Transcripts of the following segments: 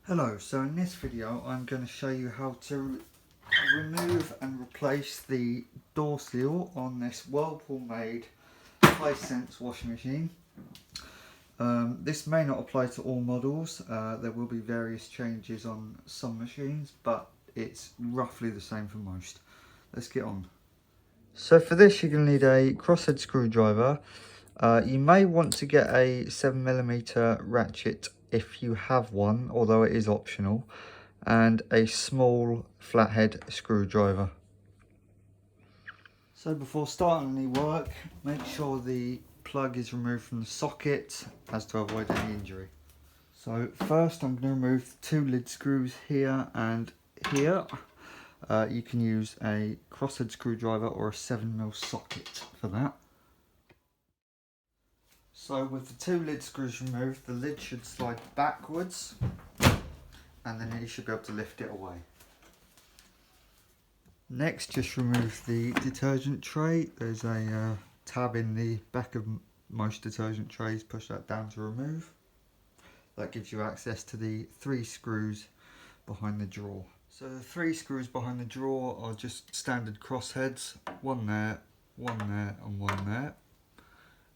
Hello, so in this video I'm going to show you how to remove and replace the door seal on this Whirlpool made Hisense washing machine. This may not apply to all models, there will be various changes on some machines, but it's roughly the same for most. Let's get on. So for this you're going to need a crosshead screwdriver. You may want to get a 7mm ratchet if you have one, although it is optional, and a small flathead screwdriver. So before starting any work, make sure the plug is removed from the socket as to avoid any injury. So first I'm going to remove the two lid screws here and here. You can use a crosshead screwdriver or a 7mm socket for that. So with the two lid screws removed, the lid should slide backwards and then you should be able to lift it away. Next, just remove the detergent tray. There's a tab in the back of most detergent trays. Push that down to remove. That gives you access to the 3 screws behind the drawer. So the 3 screws behind the drawer are just standard crossheads. One there, and one there.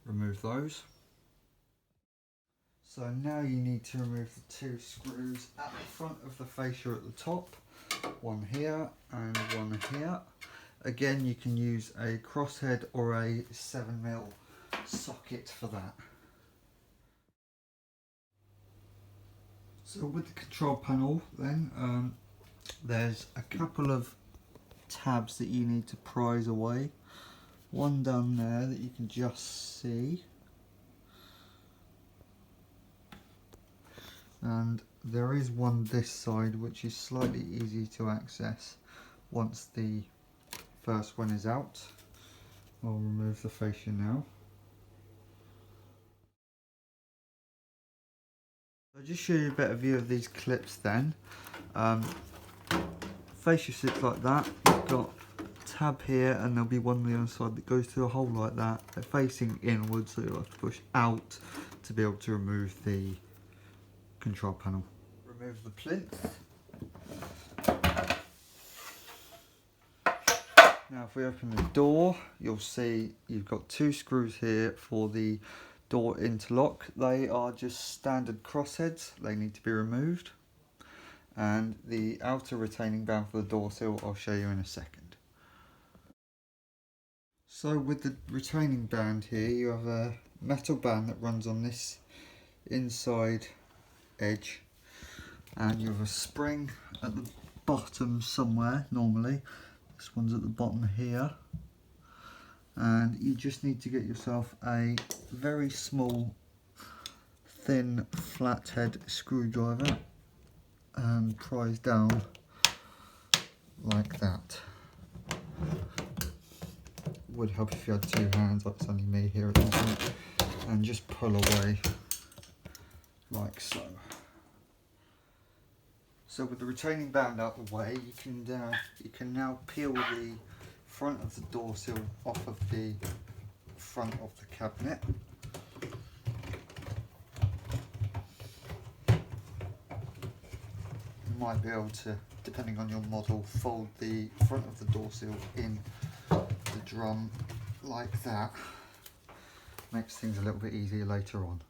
Remove those. So now you need to remove the 2 screws at the front of the fascia at the top. One here and one here. Again, you can use a crosshead or a 7mm socket for that. So with the control panel then, there's a couple of tabs that you need to prise away. One down there that you can just see. And there is one this side which is slightly easy to access once the first one is out. I'll remove the fascia now. I'll just show you a better view of these clips then. Fascia sits like that. You've got a tab here and there'll be one on the other side that goes through a hole like that. They're facing inwards, so you'll have to push out to be able to remove the control panel. Remove the plinth. Now if we open the door, you'll see you've got 2 screws here for the door interlock. They are just standard crossheads, they need to be removed. And the outer retaining band for the door seal I'll show you in a second. So with the retaining band here, you have a metal band that runs on this inside edge, and you have a spring at the bottom somewhere. Normally this one's at the bottom here, and you just need to get yourself a very small thin flathead screwdriver and prise down like that. Would help if you had 2 hands, like it's only me here at the moment, and just pull away like so. So with the retaining band out the way, you can now peel the front of the door seal off of the front of the cabinet. You might be able to, depending on your model, fold the front of the door seal in the drum like that. Makes things a little bit easier later on.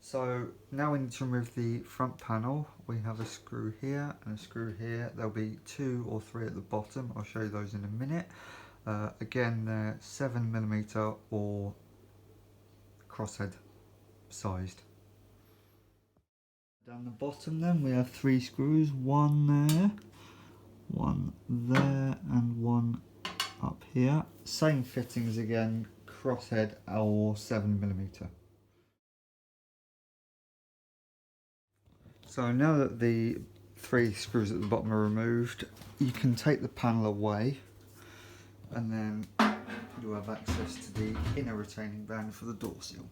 So now we need to remove the front panel. We have a screw here and a screw here. There'll be 2 or 3 at the bottom. I'll show you those in a minute. Again, they're 7mm or crosshead sized. Down the bottom then we have 3 screws, one there, one there and one up here. Same fittings again, crosshead or 7mm. So now that the 3 screws at the bottom are removed, you can take the panel away and then you'll have access to the inner retaining band for the door seal.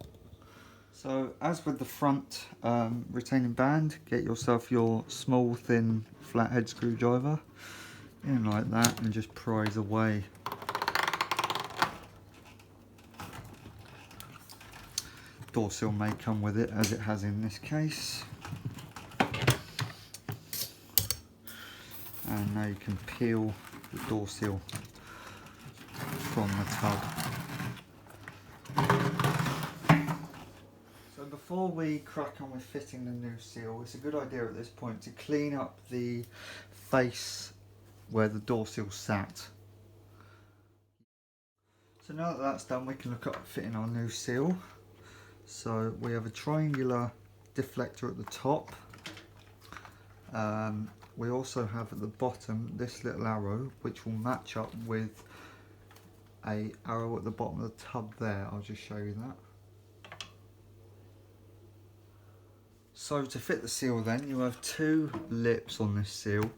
So as with the front retaining band, get yourself your small thin flathead screwdriver in like that and just prise away. Door seal may come with it, as it has in this case. And now you can peel the door seal from the tub. So before we crack on with fitting the new seal, it's a good idea at this point to clean up the face where the door seal sat. So now that that's done, we can look at fitting our new seal. So we have a triangular deflector at the top. We also have at the bottom this little arrow which will match up with a arrow at the bottom of the tub there. I'll just show you that. So to fit the seal then, you have two lips on this seal.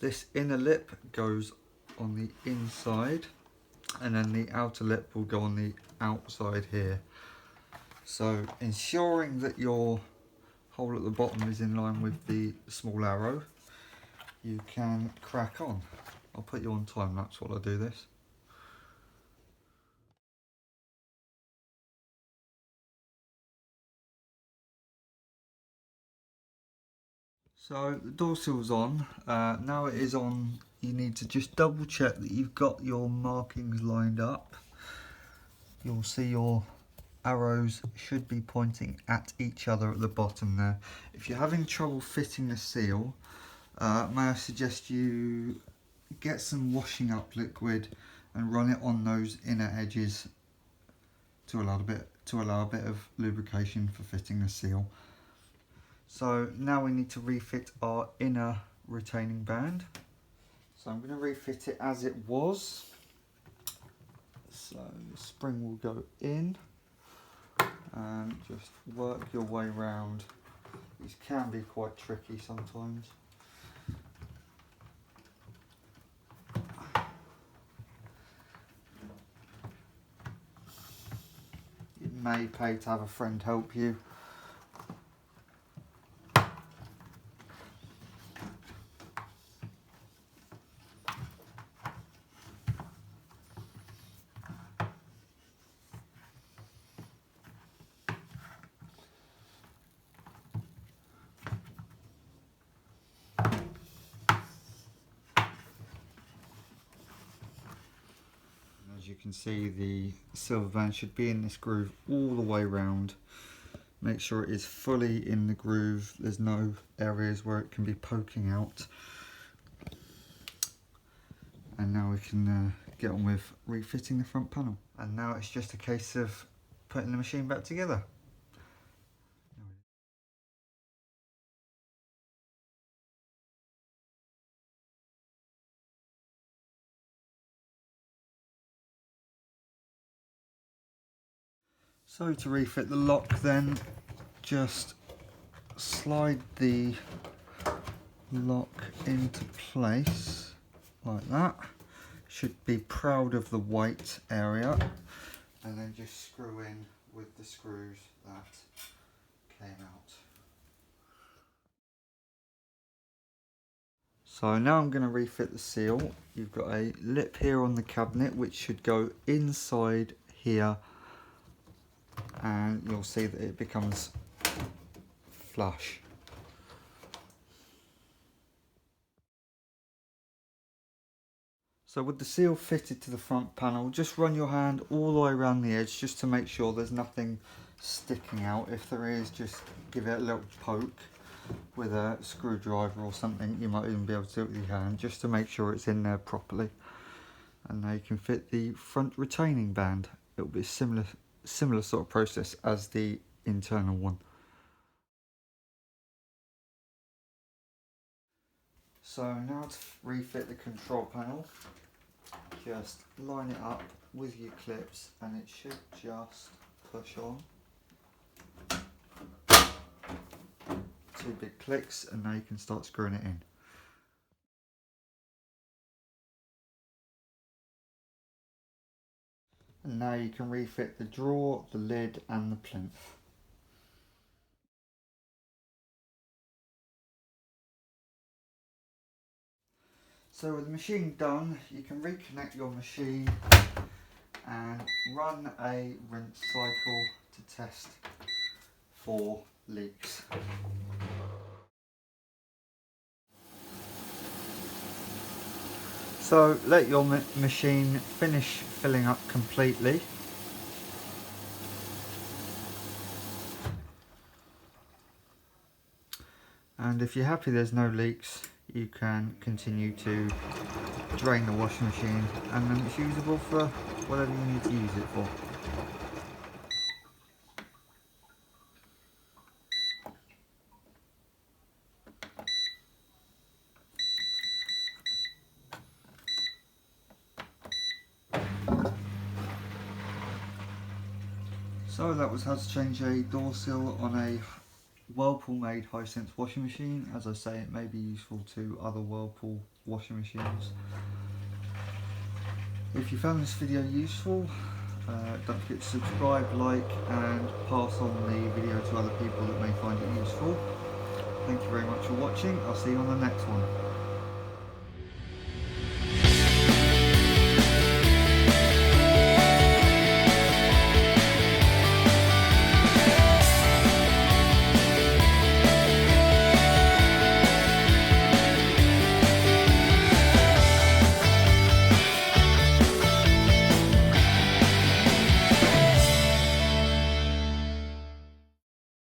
This inner lip goes on the inside and then the outer lip will go on the outside here. So ensuring that your hole at the bottom is in line with the small arrow, you can crack on. I'll put you on time lapse while I do this. So the door seal's on. Now it is on, you need to just double check that you've got your markings lined up. You'll see your arrows should be pointing at each other at the bottom there. If you're having trouble fitting the seal, may I suggest you get some washing up liquid and run it on those inner edges to allow a bit of lubrication for fitting the seal. So now we need to refit our inner retaining band. So I'm going to refit it as it was. So the spring will go in and just work your way round. These can be quite tricky sometimes. It may pay to have a friend help you. As you can see, the silver band should be in this groove all the way round. Make sure it is fully in the groove. There's no areas where it can be poking out. And now we can get on with refitting the front panel. And now it's just a case of putting the machine back together. So to refit the lock then, just slide the lock into place like that. Should be proud of the white area, and then just screw in with the screws that came out. So now I'm going to refit the seal. You've got a lip here on the cabinet which should go inside here, and you'll see that it becomes flush. So with the seal fitted to the front panel, just run your hand all the way around the edge just to make sure there's nothing sticking out. If there is, just give it a little poke with a screwdriver or something. You might even be able to do it with your hand just to make sure it's in there properly. And now you can fit the front retaining band. It will be a similar sort of process as the internal one. So now to refit the control panel, just line it up with your clips and it should just push on. 2 big clicks and now you can start screwing it in. And now you can refit the drawer, the lid and the plinth. So with the machine done, you can reconnect your machine and run a rinse cycle to test for leaks. So let your machine finish filling up completely. And if you're happy there's no leaks, you can continue to drain the washing machine, and then it's usable for whatever you need to use it for. So that was how to change a door seal on a Whirlpool made Hisense washing machine. As I say, it may be useful to other Whirlpool washing machines. If you found this video useful, don't forget to subscribe, like and pass on the video to other people that may find it useful. Thank you very much for watching. I'll see you on the next one.